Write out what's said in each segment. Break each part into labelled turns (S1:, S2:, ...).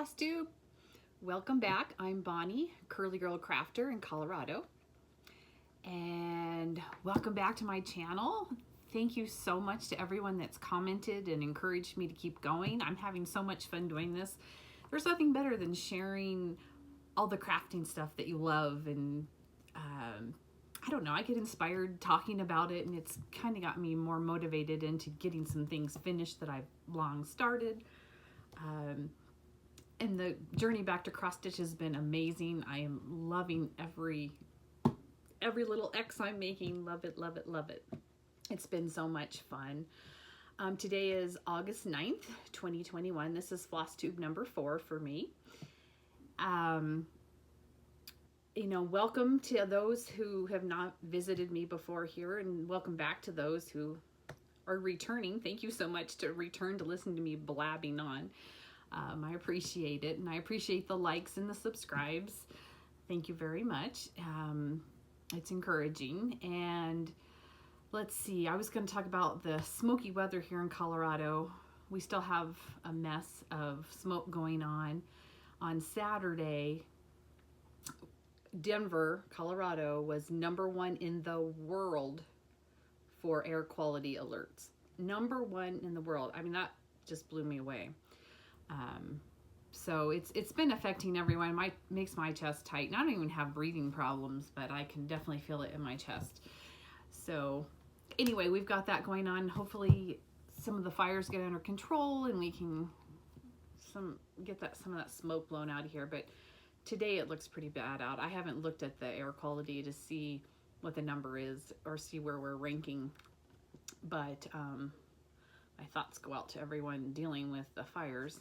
S1: Flosstube. Welcome back. I'm Bonnie, Curly Girl Crafter in Colorado. And welcome back to my channel. Thank you so much to everyone that's commented and encouraged me to keep going. I'm having so much fun doing this. There's nothing better than sharing all the crafting stuff that you love, and I don't know, I get inspired talking about it, and it's kind of got me more motivated into getting some things finished that I've long started. And the journey back to cross stitch has been amazing. I am loving every little X I'm making. Love it, love it, love it. It's been so much fun. Today is August 9th, 2021. This is Flosstube number 4 for me. You know, welcome to those who have not visited me before here, and welcome back to those who are returning. Thank you so much to return to listen to me blabbing on. I appreciate it, and I appreciate the likes and the subscribes. Thank you very much. It's encouraging. And let's see, I was going to talk about the smoky weather here in Colorado. We still have a mess of smoke going on. On Saturday, Denver, Colorado was #1 in the world for air quality alerts. #1 in the world. I mean, that just blew me away. So it's been affecting everyone. Makes my chest tight. And I don't even have breathing problems, but I can definitely feel it in my chest. So anyway, we've got that going on. Hopefully some of the fires get under control and we can get some of that smoke blown out of here. But today it looks pretty bad out. I haven't looked at the air quality to see what the number is or see where we're ranking. But my thoughts go out to everyone dealing with the fires.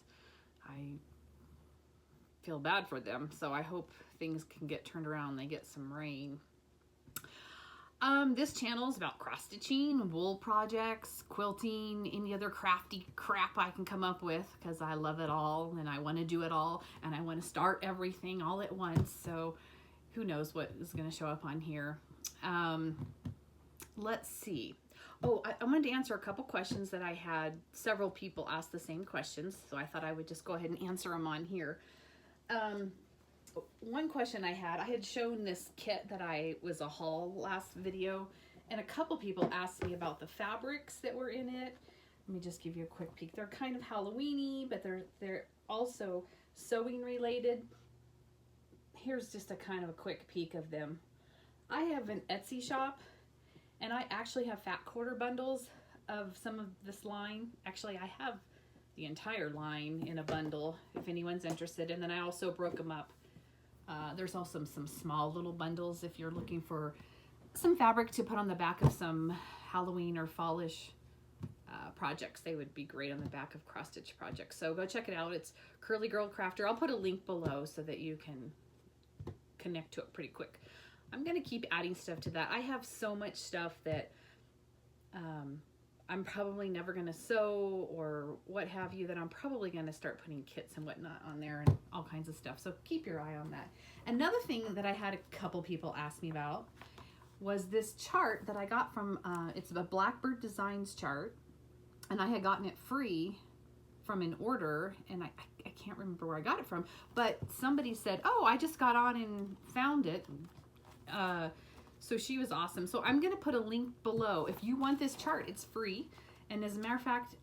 S1: I feel bad for them, so I hope things can get turned around and they get some rain. This channel is about cross-stitching, wool projects, quilting, any other crafty crap I can come up with, because I love it all and I want to do it all and I want to start everything all at once. So who knows what is going to show up on here. Let's see. Oh, I wanted to answer a couple questions that I had. Several people asked the same questions, so I thought I would just go ahead and answer them on here. One question I had shown this kit that was a haul last video, and a couple people asked me about the fabrics that were in it. Let me just give you a quick peek. They're kind of Halloween-y, but they're also sewing related. Here's just a kind of a quick peek of them. I have an Etsy shop, and I actually have fat quarter bundles of some of this line. Actually, I have the entire line in a bundle if anyone's interested. And then I also broke them up. There's also some small little bundles if you're looking for some fabric to put on the back of some Halloween or fallish projects. They would be great on the back of cross stitch projects. So go check it out. It's Curly Girl Crafter. I'll put a link below so that you can connect to it pretty quick. I'm going to keep adding stuff to that. I have so much stuff that I'm probably never going to sew or what have you, that I'm probably going to start putting kits and whatnot on there and all kinds of stuff. So keep your eye on that. Another thing that I had a couple people ask me about was this chart that I got from, it's a Blackbird Designs chart, and I had gotten it free from an order, and I can't remember where I got it from, but somebody said, oh, I just got on and found it. So she was awesome. So I'm going to put a link below. If you want this chart, it's free. And as a matter of fact,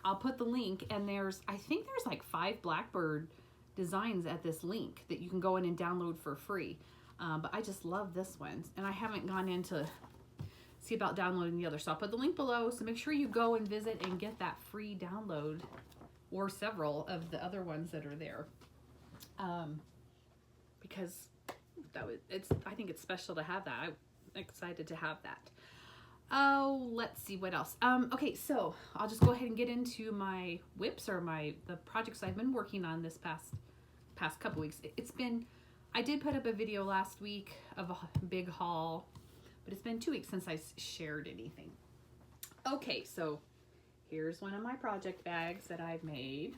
S1: I'll put the link, and I think there's like 5 Blackbird designs at this link that you can go in and download for free. But I just love this one, and I haven't gone in to see about downloading the other. So I'll put the link below. So make sure you go and visit and get that free download, or several of the other ones that are there. Because I think it's special to have that. I'm excited to have that. Oh, let's see what else. Okay, so I'll just go ahead and get into my whips, or the projects I've been working on this past couple weeks. I did put up a video last week of a big haul, but it's been 2 weeks since I shared anything. Okay, so here's one of my project bags that I've made,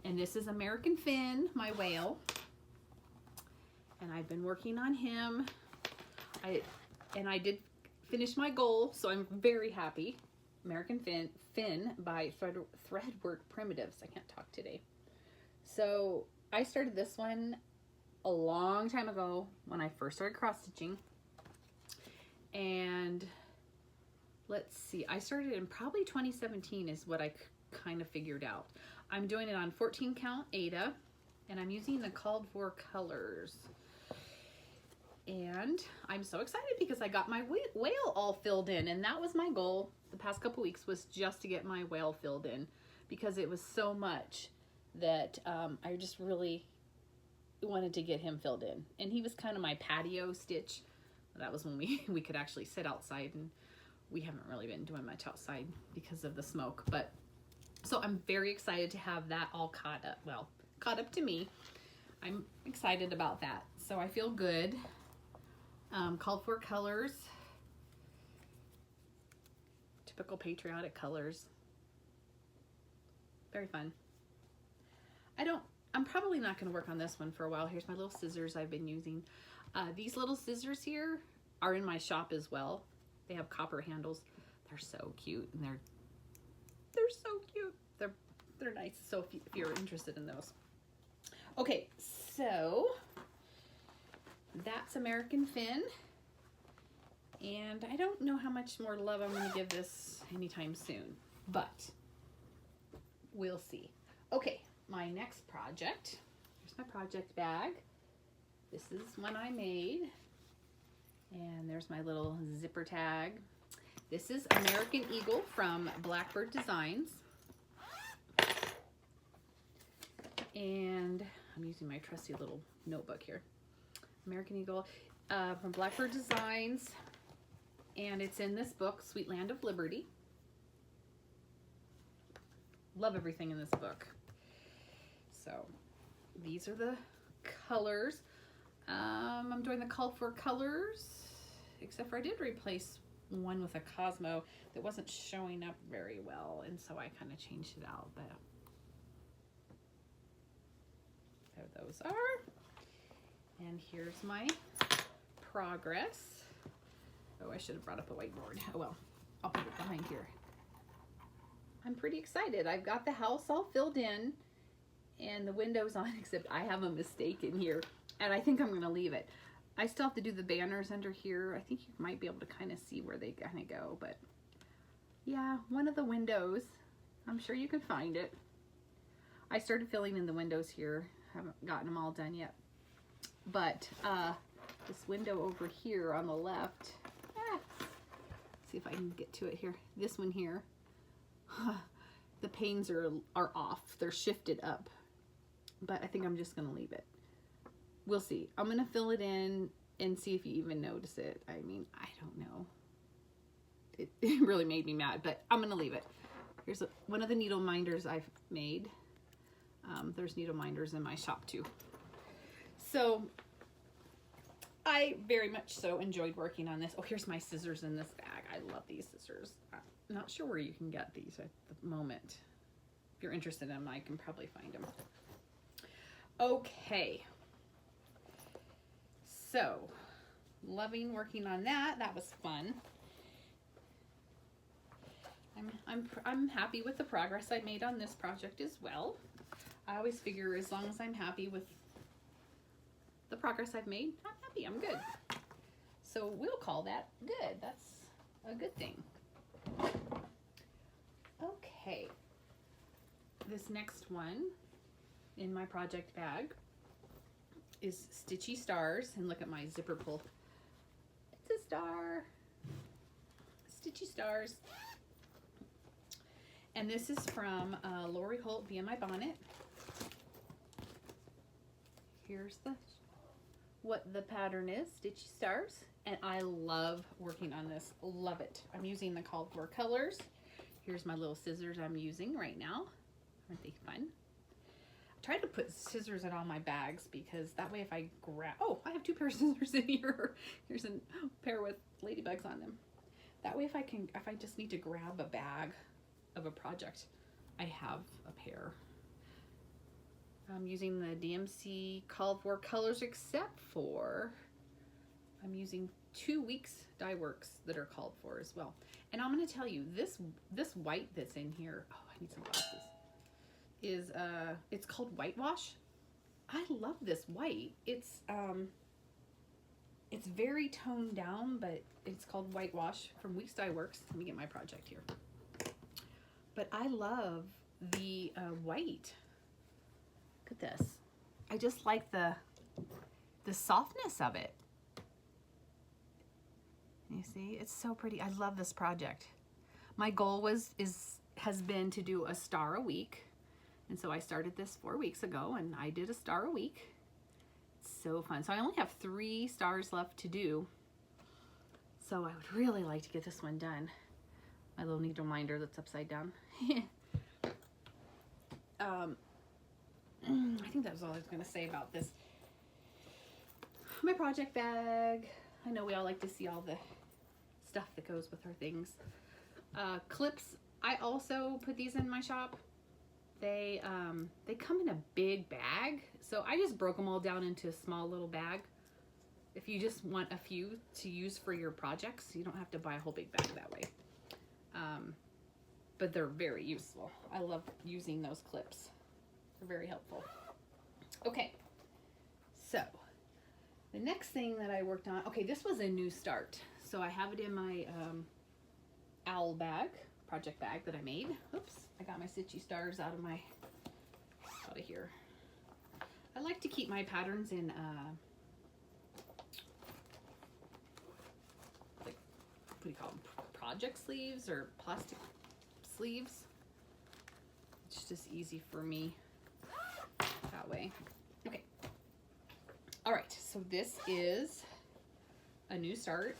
S1: and this is American Finn, my whale. And I've been working on him. I did finish my goal, so I'm very happy. American Finn by Threadwork Primitives. I can't talk today. So I started this one a long time ago when I first started cross stitching. And let's see, I started in probably 2017 is what I kind of figured out. I'm doing it on 14 count Aida, and I'm using the called for colors. And I'm so excited because I got my whale all filled in, and that was my goal the past couple weeks, was just to get my whale filled in, because it was so much that I just really wanted to get him filled in. And he was kind of my patio stitch. That was when we could actually sit outside, and we haven't really been doing much outside because of the smoke. But so I'm very excited to have that all caught up. Well, caught up to me. I'm excited about that. So I feel good. Called for colors. Typical patriotic colors. Very fun. I'm probably not going to work on this one for a while. Here's my little scissors I've been using. These little scissors here are in my shop as well. They have copper handles. They're so cute, and they're so cute. They're nice. So if you're interested in those. Okay, so that's American Fin. And I don't know how much more love I'm going to give this anytime soon, but we'll see. Okay, my next project. Here's my project bag. This is one I made. And there's my little zipper tag. This is American Eagle from Blackbird Designs. And I'm using my trusty little notebook here. American Eagle from Blackbird Designs. And it's in this book, Sweet Land of Liberty. Love everything in this book. So these are the colors. I'm doing the called for colors, except for I did replace one with a Cosmo that wasn't showing up very well, and so I kind of changed it out, but there those are. And here's my progress. Oh, I should have brought up a whiteboard. Oh well, I'll put it behind here. I'm pretty excited. I've got the house all filled in and the windows on, except I have a mistake in here, and I think I'm going to leave it. I still have to do the banners under here. I think you might be able to kind of see where they kind of go, but yeah, one of the windows. I'm sure you can find it. I started filling in the windows here. Haven't gotten them all done yet. But this window over here on the left, see if I can get to it here. This one here, the panes are off. They're shifted up, but I think I'm just going to leave it. We'll see. I'm going to fill it in and see if you even notice it. I mean, I don't know. It really made me mad, but I'm going to leave it. Here's one of the needle minders I've made. There's needle minders in my shop too. So I very much so enjoyed working on this. Oh, here's my scissors in this bag. I love these scissors. I'm not sure where you can get these at the moment. If you're interested in them, I can probably find them. Okay. So, loving working on that. That was fun. I'm happy with the progress I made on this project as well. I always figure as long as I'm happy with the progress I've made, I'm happy. I'm good. So we'll call that good. That's a good thing. Okay. This next one in my project bag is Stitchy Stars, and look at my zipper pull. It's a star. Stitchy Stars. And this is from Lori Holt via My Bonnet. Here's what the pattern is, Stitchy Stars. And I love working on this. Love it. I'm using the called for colors. Here's my little scissors I'm using right now. Aren't they fun? Try to put scissors in all my bags because that way if I grab, oh, I have two pairs of scissors in here. Here's a pair with ladybugs on them. That way if I just need to grab a bag of a project, I have a pair. I'm using the DMC called for colors, except for I'm using 2 weeks die works that are called for as well. And I'm going to tell you, this white that's in here, oh, I need some glasses. is it's called Whitewash. I love this white. It's very toned down, but it's called Whitewash from Weeks Dye Works. Let me get my project here. But I love the white. Look at this. I just like the softness of it. You see, it's so pretty. I love this project. My goal has been to do a star a week. And so I started this 4 weeks ago and I did a star a week. It's so fun. So I only have 3 stars left to do. So I would really like to get this one done. My little needle minder that's upside down. I think that was all I was going to say about this. My project bag. I know we all like to see all the stuff that goes with our things. Clips. I also put these in my shop. They come in a big bag, so I just broke them all down into a small little bag. If you just want a few to use for your projects, you don't have to buy a whole big bag that way. But they're very useful. I love using those clips. They're very helpful. Okay, so the next thing that I worked on, okay, this was a new start. So I have it in my owl bag, project bag that I made. Oops, I got my Stitchy Stars out of here. I like to keep my patterns in like, what do you call them? Project sleeves or plastic sleeves. It's just easy for me that way. Okay. All right, so this is a new start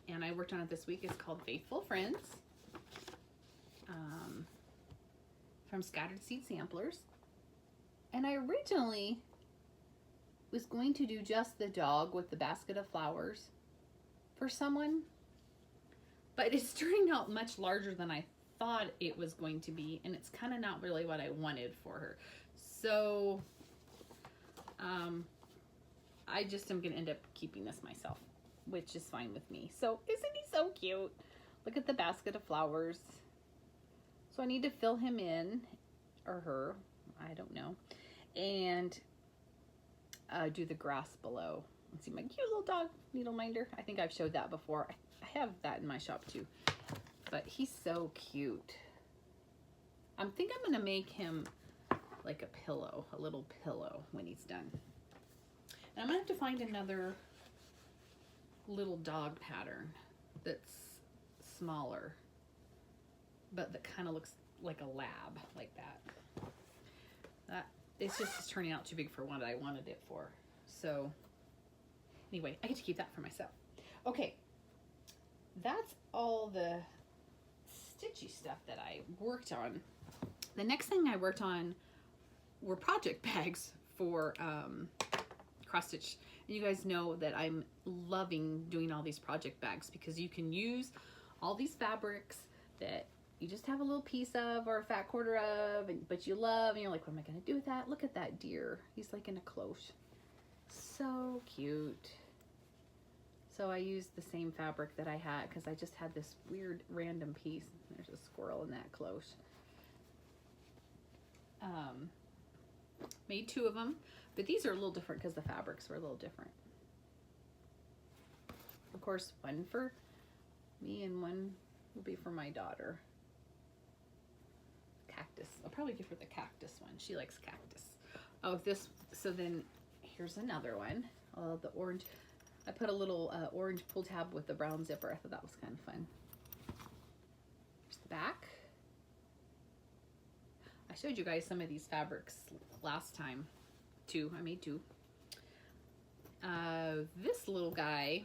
S1: and I worked on it this week. It's called Faithful Friends. From Scattered Seed Samplers. And I originally was going to do just the dog with the basket of flowers for someone, but it's turning out much larger than I thought it was going to be, and it's kind of not really what I wanted for her. So I just am going to end up keeping this myself, which is fine with me. So isn't he so cute? Look at the basket of flowers. So I need to fill him in, or her, I don't know, and do the grass below. Let's see, my cute little dog needle minder. I think I've showed that before. I have that in my shop too, but he's so cute. I think I'm gonna make him like a pillow, a little pillow when he's done. And I'm gonna have to find another little dog pattern that's smaller, but that kind of looks like a lab, like that. It's just turning out too big for what I wanted it for. So anyway, I get to keep that for myself. Okay, that's all the stitchy stuff that I worked on. The next thing I worked on were project bags for cross stitch. And you guys know that I'm loving doing all these project bags because you can use all these fabrics that you just have a little piece of or a fat quarter of, but you love, and you're like, what am I gonna do with that? Look at that deer. He's like in a cloche. So cute. So I used the same fabric that I had because I just had this weird random piece. There's a squirrel in that cloche. Made 2 of them, but these are a little different because the fabrics were a little different. Of course, one for me and one will be for my daughter. Cactus. I'll probably give her the cactus one. She likes cactus. Oh, this, so then here's another one. The orange. I put a little orange pull tab with the brown zipper. I thought that was kind of fun. Here's the back. I showed you guys some of these fabrics last time too. I made 2. This little guy,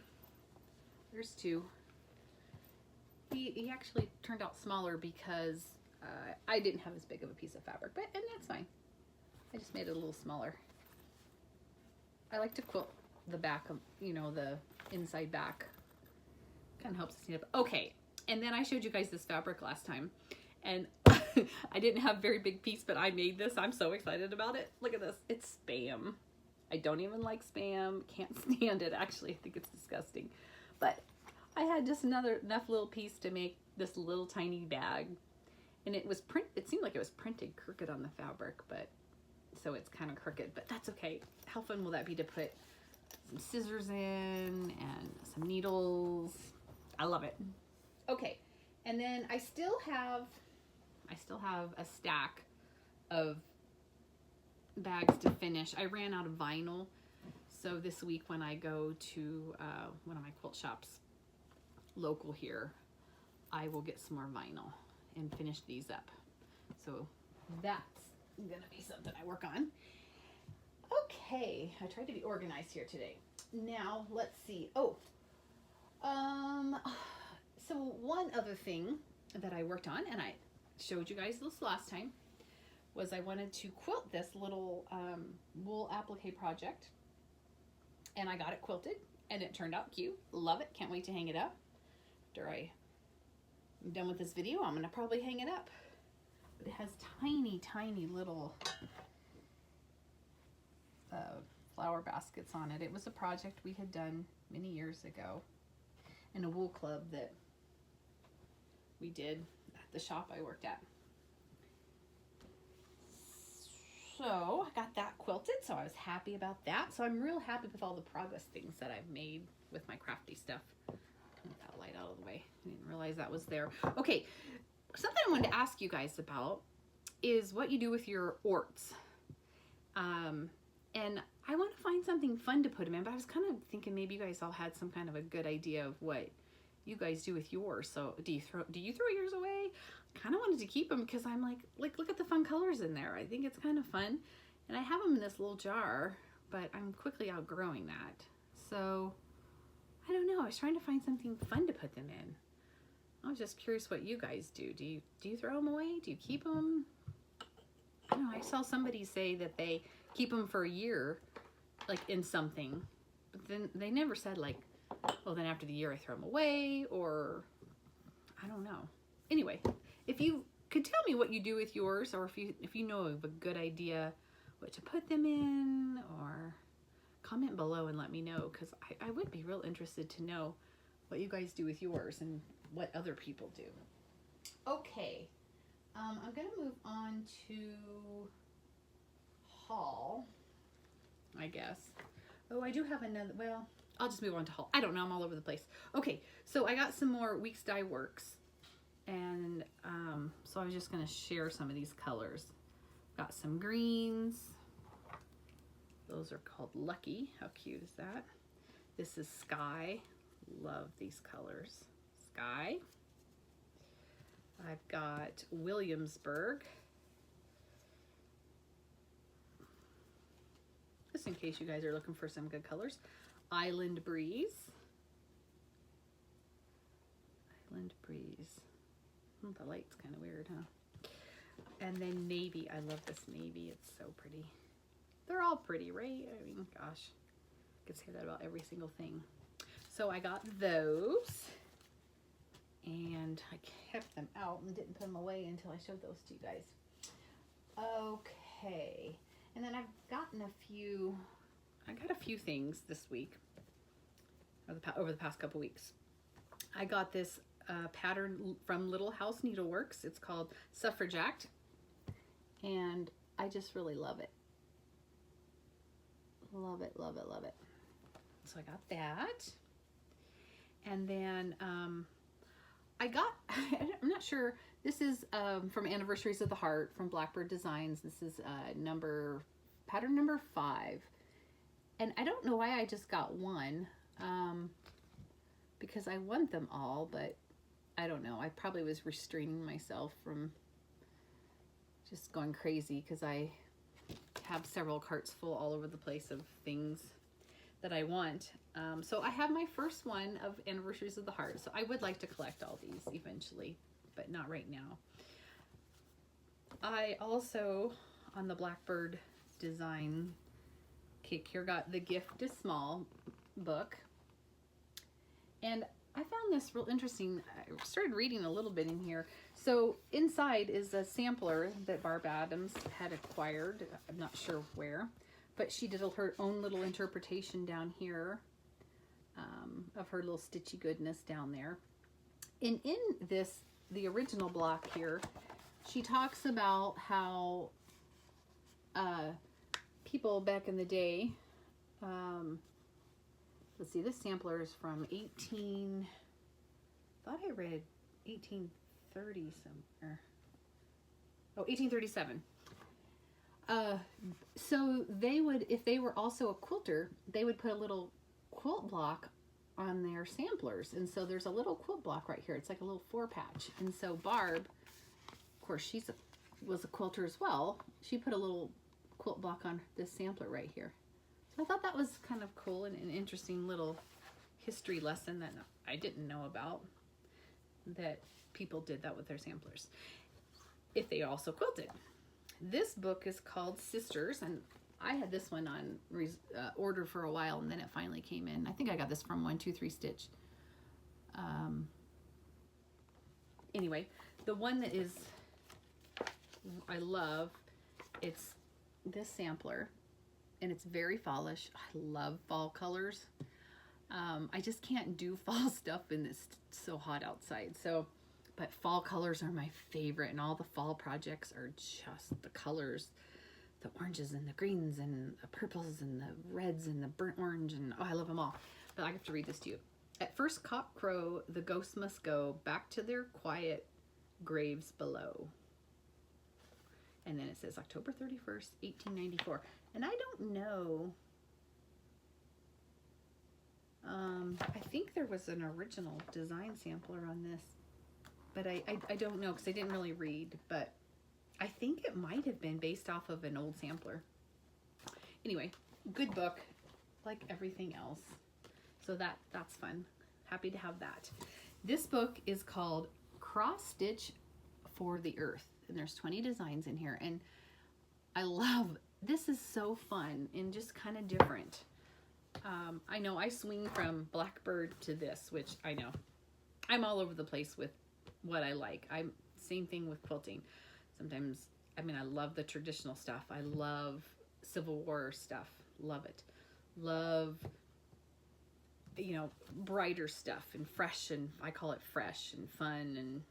S1: there's 2. He actually turned out smaller because I didn't have as big of a piece of fabric, and that's fine. I just made it a little smaller. I like to quilt the back of, you know, the inside back. Kind of helps us stand up. Okay, and then I showed you guys this fabric last time, and I didn't have a very big piece, but I made this. I'm so excited about it. Look at this. It's Spam. I don't even like Spam. Can't stand it, actually. I think it's disgusting. But I had just enough little piece to make this little tiny bag. And it seemed like it was printed crooked on the fabric, but so it's kind of crooked, but that's okay. How fun will that be to put some scissors in and some needles? I love it. Okay, and then I still have a stack of bags to finish. I ran out of vinyl, so this week when I go to one of my quilt shops local here, I will get some more vinyl and finish these up. So that's gonna be something I work on. Okay, I tried to be organized here today. Now let's see. Oh, so one other thing that I worked on, and I showed you guys this last time, was I wanted to quilt this little wool applique project, and I got it quilted, and it turned out cute. Love it. Can't wait to hang it up. After I'm done with this video, I'm gonna probably hang it up. But it has tiny, tiny little flower baskets on it. It was a project we had done many years ago in a wool club that we did at the shop I worked at. So I got that quilted, so I was happy about that. So I'm real happy with all the progress things that I've made with my crafty stuff. Move that light out of the way. I didn't realize that was there. Okay, something I wanted to ask you guys about is what you do with your orts. And I want to find something fun to put them in, but I was kind of thinking maybe you guys all had some kind of a good idea of what you guys do with yours. So do you throw yours away? I kind of wanted to keep them because I'm like look at the fun colors in there. I think it's kind of fun, and I have them in this little jar, but I'm quickly outgrowing that. So I don't know. I was trying to find something fun to put them in. I was just curious what you guys do. Do you throw them away? Do you keep them? I don't know. I saw somebody say that they keep them for a year, like in something, but then they never said like, well, then after the year I throw them away, or I don't know. Anyway, if you could tell me what you do with yours, or if you know of a good idea what to put them in, or comment below and let me know, because I would be real interested to know what you guys do with yours and what other people do. Okay, I'm gonna move on to haul, I guess. Oh, I do have another, well, I'll just move on to haul. I don't know, I'm all over the place. Okay, so I got some more Weeks Dye Works, and so I was just gonna share some of these colors. Got some greens. Those are called Lucky. How cute is that? This is Sky. Love these colors. Sky. I've got Williamsburg. Just in case you guys are looking for some good colors. Island Breeze. Island Breeze. The light's kind of weird, huh? And then Navy. I love this navy. It's so pretty. They're all pretty, right? I mean, gosh, I could say that about every single thing. So I got those, and I kept them out and didn't put them away until I showed those to you guys. Okay, and then I've gotten I got a few things this week, or over the past couple weeks. I got this pattern from Little House Needleworks. It's called Suffragette, and I just really love it. Love it, love it, love it. So I got that. And then I got, I'm not sure, this is from Anniversaries of the Heart from Blackbird Designs. This is pattern number 5. And I don't know why I just got one, because I want them all, but I don't know. I probably was restraining myself from just going crazy because I have several carts full all over the place of things that I want. So I have my first one of Anniversaries of the Heart. So I would like to collect all these eventually, but not right now. I also, on the Blackbird Design kick here, got the Gift is Small book. And I found this real interesting. I started reading a little bit in here. So inside is a sampler that Barb Adams had acquired. I'm not sure where, but she did her own little interpretation down here of her little stitchy goodness down there. And in this, the original block here, she talks about how people back in the day, let's see, this sampler is from I thought I read 1830 somewhere. Oh, 1837. So they would, if they were also a quilter, they would put a little quilt block on their samplers. And so there's a little quilt block right here. It's like a little 4-patch. And so Barb, of course, was a quilter as well. She put a little quilt block on this sampler right here. So I thought that was kind of cool and an interesting little history lesson that I didn't know about, that people did that with their samplers if they also quilted. This book is called Sisters, and I had this one on order for a while, and then it finally came in. I think I got this from 123 Stitch. Anyway, the one that is I love, it's this sampler, and it's very fallish. I love fall colors. I just can't do fall stuff in this so hot outside. So, but fall colors are my favorite, and all the fall projects are just the colors, the oranges and the greens and the purples and the reds and the burnt orange, and oh, I love them all. But I have to read this to you. At first cock crow, the ghosts must go back to their quiet graves below. And then it says October 31st, 1894. And I don't know. I think there was an original design sampler on this, but I don't know because I didn't really read, but I think it might have been based off of an old sampler. Anyway, good book, like everything else. So that's fun. Happy to have that. This book is called Cross Stitch for the Earth, and there's 20 designs in here, and I love, this is so fun and just kind of different. I know I swing from Blackbird to this, which I know I'm all over the place with what I like. Same thing with quilting. Sometimes, I mean, I love the traditional stuff. I love Civil War stuff. Love it. Love, you know, brighter stuff and fresh, and I call it fresh and fun. And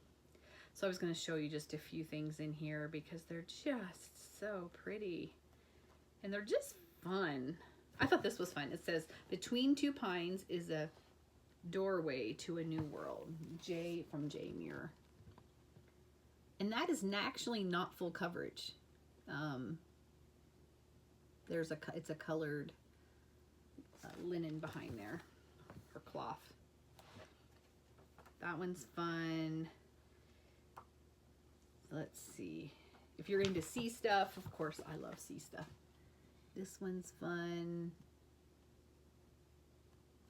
S1: so I was going to show you just a few things in here because they're just so pretty and they're just fun. I thought this was fun. It says, between two pines is a doorway to a new world. J from J Muir. And that is actually not full coverage. It's a colored linen behind there, or cloth. That one's fun. Let's see. If you're into sea stuff, of course, I love sea stuff. This one's fun.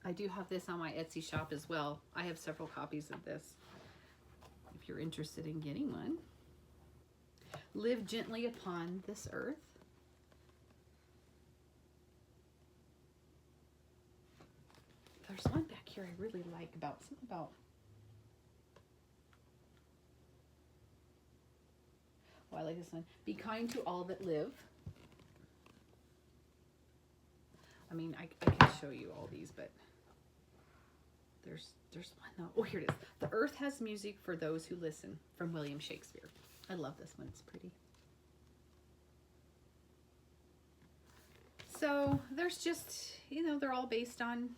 S1: I do have this on my Etsy shop as well. I have several copies of this if you're interested in getting one. Live gently upon this earth. There's one back here I really like about, something about, oh, I like this one. Be kind to all that live. I mean, I can show you all these, but there's one though. Oh, here it is. The earth has music for those who listen, from William Shakespeare. I love this one. It's pretty. So there's just, you know, they're all based on,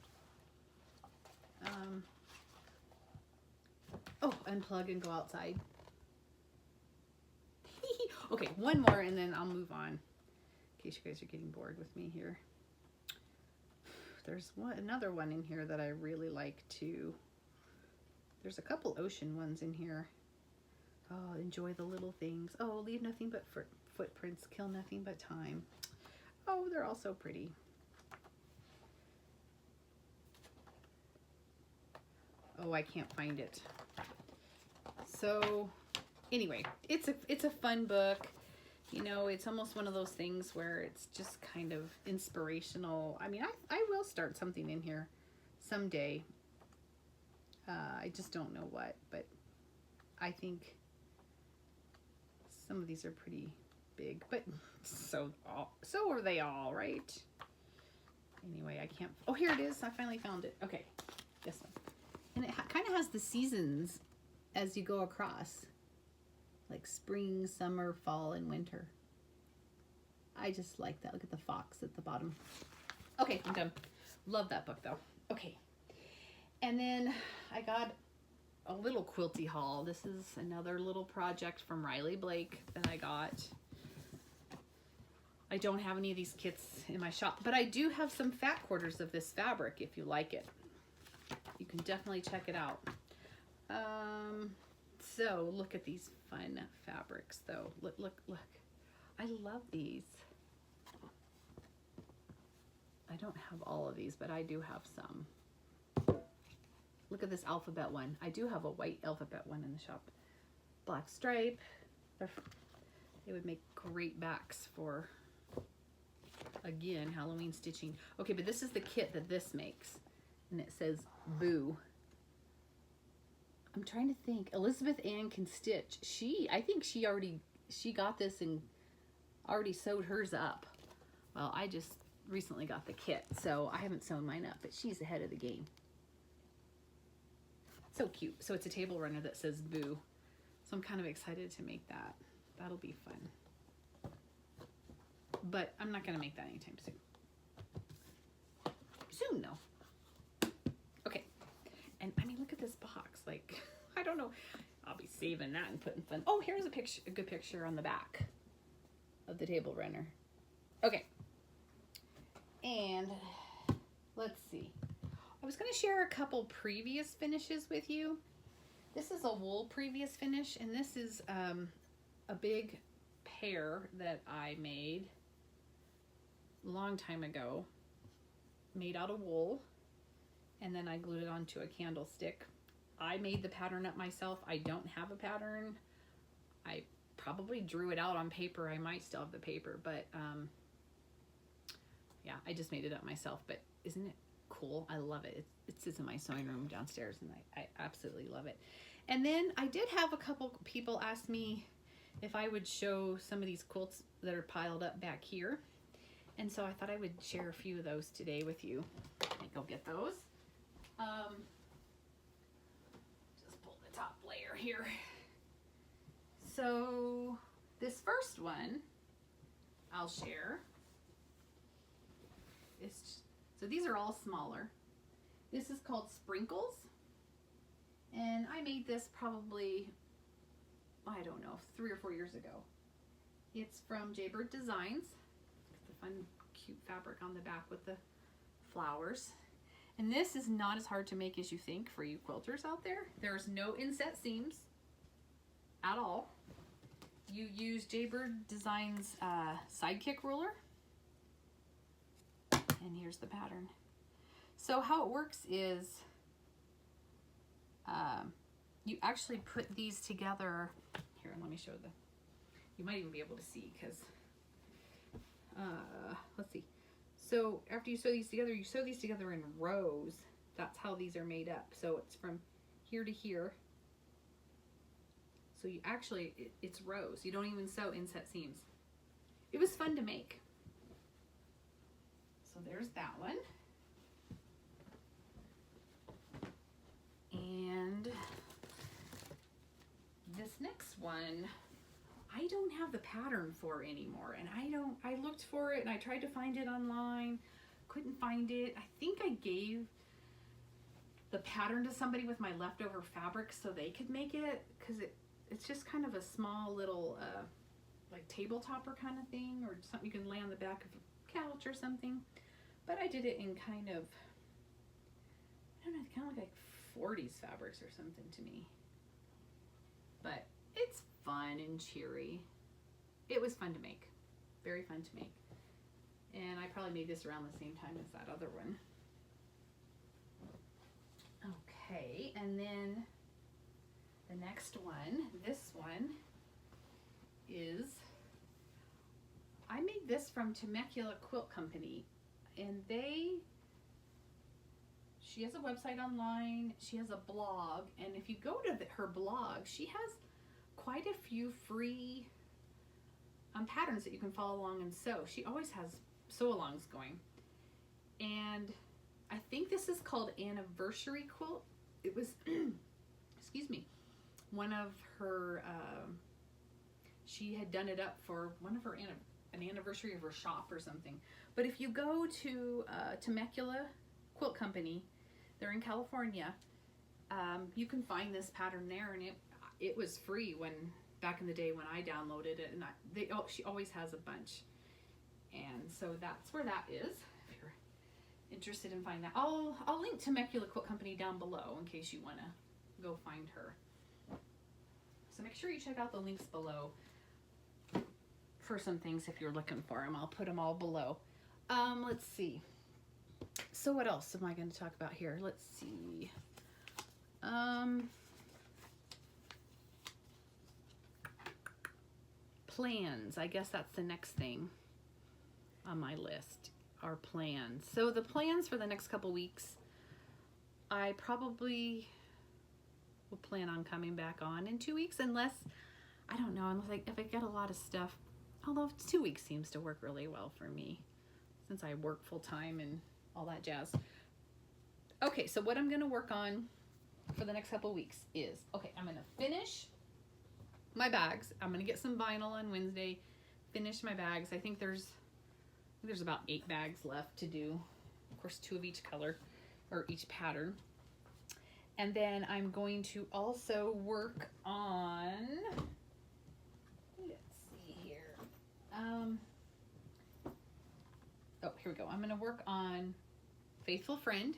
S1: oh, unplug and go outside. Okay, one more and then I'll move on, in case you guys are getting bored with me here. There's another one in here that I really like too. There's a couple ocean ones in here. Oh, enjoy the little things. Oh, leave nothing but footprints, kill nothing but time. Oh, they're all so pretty. Oh, I can't find it. So anyway, it's a fun book. You know, it's almost one of those things where it's just kind of inspirational. I mean, I will start something in here someday. I just don't know what, but I think some of these are pretty big, but so are they all, right? Anyway, I can't, oh, here it is. I finally found it. Okay, this one. And it kind of has the seasons as you go across. like spring, summer, fall, and winter. I just like that. Look at the fox at the bottom. Okay, I'm done. Love that book though. Okay. And then I got a little Quilty Haul. This is another little project from Riley Blake that I got. I don't have any of these kits in my shop, but I do have some fat quarters of this fabric if you like it. You can definitely check it out. So look at these fun fabrics though. Look. I love these. I don't have all of these, but I do have some. Look at this alphabet one. I do have a white alphabet one in the shop. Black stripe. They would make great backs for, again, Halloween stitching. Okay, but this is the kit that this makes. And it says Boo. I'm trying to think. Elizabeth Ann can stitch. I think she got this and already sewed hers up. Well, I just recently got the kit, so I haven't sewn mine up, but she's ahead of the game. So cute. So it's a table runner that says Boo. So I'm kind of excited to make that. That'll be fun. But I'm not going to make that anytime soon. Soon, though. Okay. And I mean, look at this box. Like, I don't know. I'll be saving that and putting fun. Oh, here's a good picture on the back of the table runner. Okay. And let's see. I was going to share a couple previous finishes with you. This is a wool previous finish, and this is a big pear that I made a long time ago, made out of wool, and then I glued it onto a candlestick. I made the pattern up myself. I don't have a pattern. I probably drew it out on paper. I might still have the paper, but yeah, I just made it up myself. But isn't it cool? I love it. It sits in my sewing room downstairs, and I absolutely love it. And then I did have a couple people ask me if I would show some of these quilts that are piled up back here. And so I thought I would share a few of those today with you. Let me go get those. Just pull the top layer here. So this first one I'll share. So these are all smaller. This is called Sprinkles. And I made this probably, I don't know, 3 or 4 years ago. It's from Jaybird Designs. It's the fun, cute fabric on the back with the flowers. And this is not as hard to make as you think for you quilters out there. There's no inset seams at all. You use Jaybird Designs Sidekick ruler. And here's the pattern. So how it works is you actually put these together. Here, let me show you might even be able to see because, let's see. So after you sew these together in rows. That's how these are made up. So it's from here to here. So you actually, it's rows. You don't even sew inset seams. It was fun to make. So there's that one. And this next one, I don't have the pattern for anymore. And I looked for it and I tried to find it online. Couldn't find it. I think I gave the pattern to somebody with my leftover fabric so they could make it, because it's just kind of a small little like table topper kind of thing, or something you can lay on the back of a couch or something. But I did it in kind of, I don't know, kind of like 40s fabrics or something to me. But it's fun and cheery. It was fun to make. Very fun to make. And I probably made this around the same time as that other one. Okay, and then the next one, this one is, I made this from Temecula Quilt Company. And she has a website online, she has a blog, and if you go to her blog, she has quite a few free patterns that you can follow along and sew. She always has sew-alongs going. And I think this is called Anniversary Quilt. It was, excuse me, one of her She had done it up for one of her an anniversary of her shop or something. But if you go to Temecula Quilt Company, they're in California, you can find this pattern there, and it was free when back in the day when I downloaded it, and she always has a bunch, and so that's where that is. If you're interested in finding that, I'll link Temecula Quilt Company down below in case you want to go find her. So make sure you check out the links below for some things if you're looking for them. I'll put them all below. Let's see. So what else am I going to talk about here? Let's see. Plans. I guess that's the next thing on my list, are plans. So the plans for the next couple weeks, I probably will plan on coming back on in 2 weeks, unless, I don't know, unless if I get a lot of stuff, although 2 weeks seems to work really well for me since I work full time and all that jazz. Okay, so what I'm going to work on for the next couple weeks is, okay, I'm going to finish my bags. I'm going to get some vinyl on Wednesday, finish my bags. I think there's about 8 bags left to do. Of course, 2 of each color or each pattern. And then I'm going to also work on, let's see here. Oh, here we go. I'm going to work on Faithful Friend.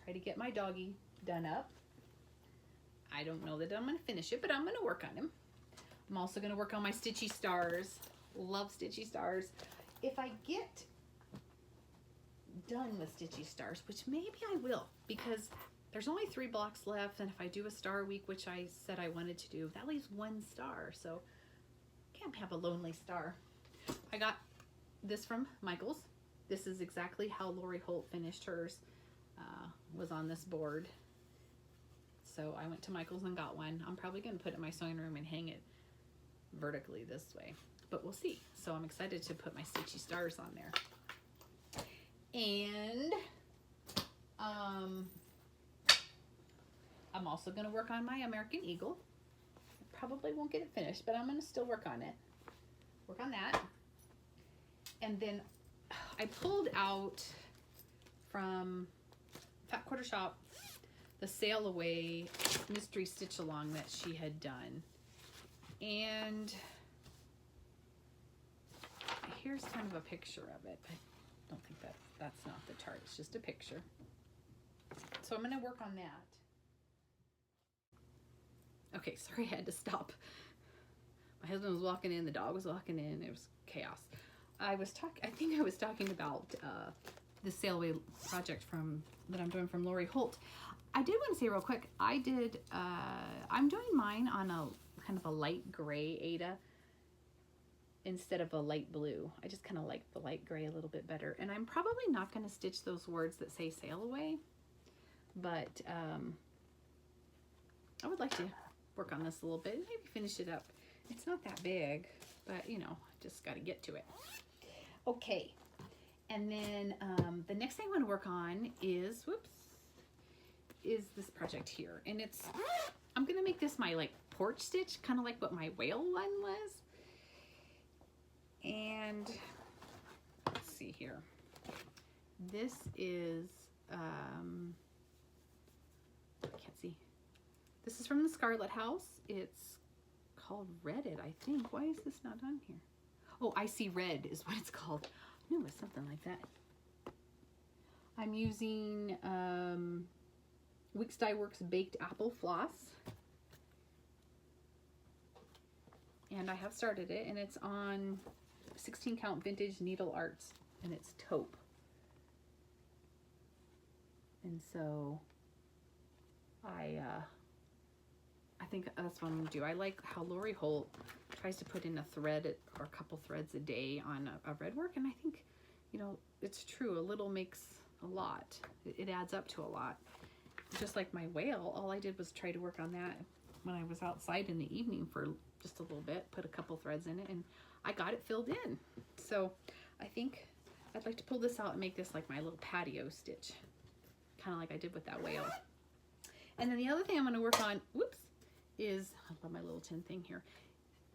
S1: Try to get my doggy done up. I don't know that I'm going to finish it, but I'm going to work on him. I'm also going to work on my Stitchy Stars. Love Stitchy Stars. If I get done with Stitchy Stars, which maybe I will, because there's only 3 blocks left, and if I do a star week, which I said I wanted to do, that leaves 1 star, so can't have a lonely star. I got this from Michael's. This is exactly how Lori Holt finished hers, was on this board. So I went to Michael's and got one. I'm probably going to put it in my sewing room and hang it vertically this way, but we'll see. So I'm excited to put my Stitchy Stars on there. And I'm also going to work on my American Eagle. Probably won't get it finished, but I'm going to still work on it. Work on that. And then I pulled out from Fat Quarter Shop the Sail Away mystery stitch along that she had done. And here's kind of a picture of it. I don't think that's not the chart. It's just a picture. So I'm going to work on that. Okay, sorry I had to stop. My husband was walking in, the dog was walking in, it was chaos. I think I was talking about the Sail Away project that I'm doing from Lori Holt. I did want to say real quick, I'm doing mine on a kind of a light gray Ada instead of a light blue. I just kind of like the light gray a little bit better. And I'm probably not going to stitch those words that say sail away, but I would like to work on this a little bit and maybe finish it up. It's not that big, but you know, just got to get to it. Okay, and then the next thing I want to work on is, is this project here, and I'm gonna make this my like porch stitch, kind of like what my whale one was. And let's see here, this is I can't see, this is from the Scarlet House. It's called Reddit, I think. Why is this not on here? Oh, I See Red is what it's called. I knew it was something like that. I'm using Weeks Dye Works Baked Apple Floss, and I have started it, and it's on 16 count vintage needle arts, and it's taupe. And so I think that's what I'm gonna do. I like how Lori Holt tries to put in a thread or a couple threads a day on a red work, and I think, you know, it's true. A little makes a lot. It adds up to a lot. Just like my whale, all I did was try to work on that when I was outside in the evening for just a little bit, put a couple threads in it, and I got it filled in. So I think I'd like to pull this out and make this like my little patio stitch, kind of like I did with that whale. And then the other thing I'm going to work on, is, I love my little tin thing here,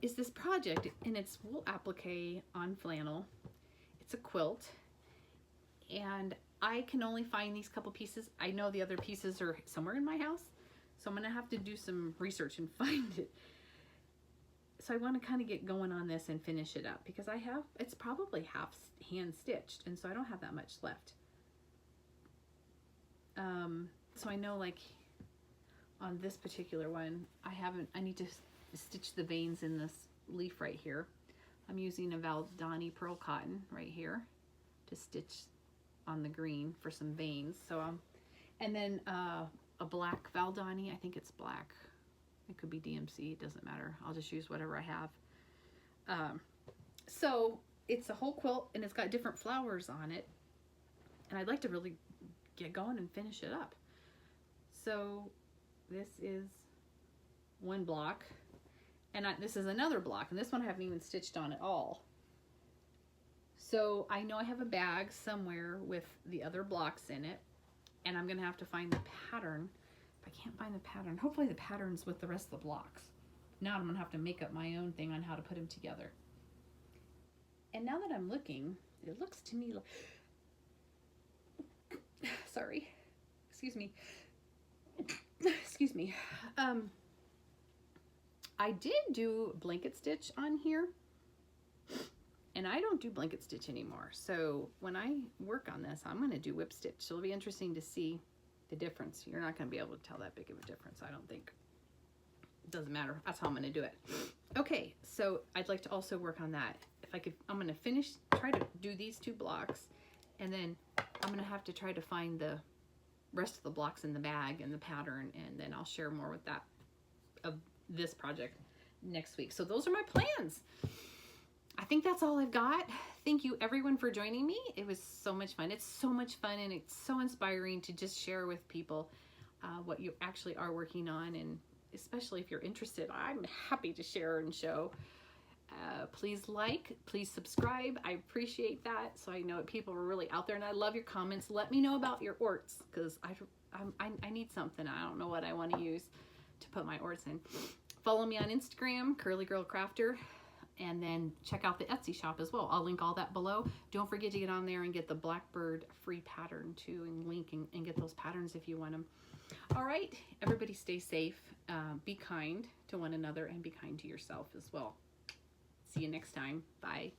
S1: is this project, and it's wool applique on flannel. It's a quilt, and I can only find these couple pieces. I know the other pieces are somewhere in my house, so I'm gonna have to do some research and find it. So I want to kind of get going on this and finish it up, because it's probably half hand stitched, and so I don't have that much left. So I know, like, on this particular one, I need to stitch the veins in this leaf right here. I'm using a Valdani pearl cotton right here to stitch on the green for some veins. So and then a black Valdani, I think it's black. It could be DMC, it doesn't matter. I'll just use whatever I have. So it's a whole quilt, and it's got different flowers on it, and I'd like to really get going and finish it up. So this is one block, and this is another block, and this one I haven't even stitched on at all. So I know I have a bag somewhere with the other blocks in it, and I'm gonna have to find the pattern. If I can't find the pattern, hopefully the pattern's with the rest of the blocks. Now I'm gonna have to make up my own thing on how to put them together. And now that I'm looking, it looks to me like, sorry, excuse me. Excuse me. I did do blanket stitch on here, and I don't do blanket stitch anymore. So when I work on this, I'm going to do whip stitch. So it'll be interesting to see the difference. You're not going to be able to tell that big of a difference, I don't think. It doesn't matter. That's how I'm going to do it. Okay, so I'd like to also work on that. If I could, I'm going to try to do these 2 blocks, and then I'm going to have to try to find the rest of the blocks in the bag and the pattern, and then I'll share more with that of this project next week. So those are my plans. I think that's all I've got. Thank you everyone for joining me. It was so much fun. It's so much fun, and it's so inspiring to just share with people what you actually are working on, and especially if you're interested, I'm happy to share and show. Please please subscribe. I appreciate that, so I know people are really out there, and I love your comments. Let me know about your orts, because I need something. I don't know what I want to use to put my orts in. Follow me on Instagram, curlygirlcrafter, and then check out the Etsy shop as well. I'll link all that below. Don't forget to get on there and get the Blackbird free pattern too, and link and get those patterns if you want them. All right, everybody stay safe, be kind to one another, and be kind to yourself as well. See you next time. Bye.